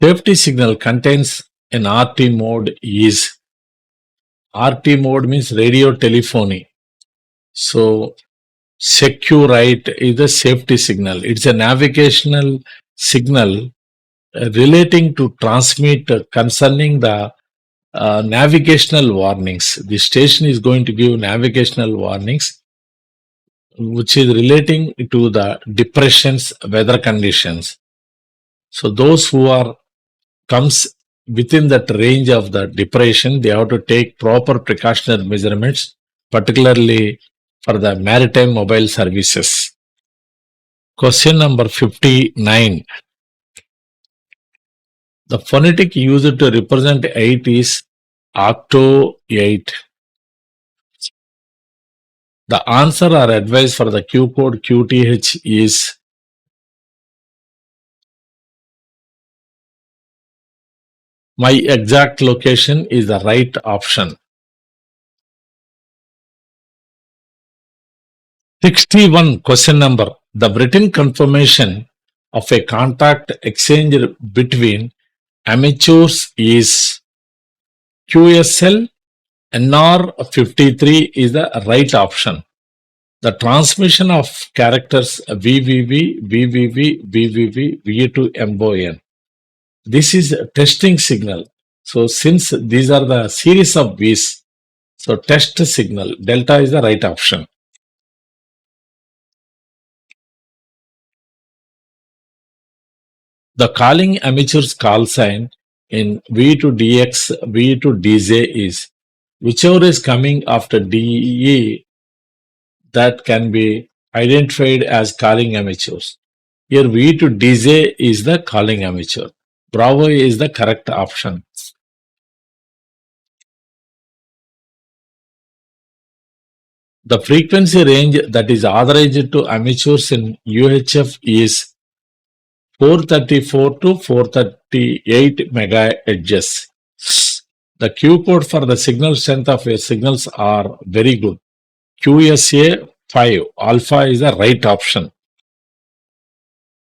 Safety signal contains an RT mode is RT mode means radio telephony. So secure right is the safety signal. It's a navigational signal relating to transmit concerning the navigational warnings. The station is going to give navigational warnings which is relating to the depressions, weather conditions. So those who are comes within that range of the depression, they have to take proper precautionary measurements, particularly for the maritime mobile services. Question number 59. The phonetic used to represent 8 is octo 8. The answer or advice for the Q code QTH is my exact location is the right option. 61 question number. The written confirmation of a contact exchanged between amateurs is QSL. NR53 is the right option. The transmission of characters VVV, VVV, VVV, V to MON. This is a testing signal. So since these are the series of V's, so test signal, delta is the right option. The calling amateur's call sign in V to DX, V to DJ is whichever is coming after DE that can be identified as calling amateurs. Here V to DJ is the calling amateur. Bravo is the correct option. The frequency range that is authorized to amateurs in UHF is 434 to 438 megahertz. The Q code for the signal strength of your signals are very good. QSA 5 alpha is the right option.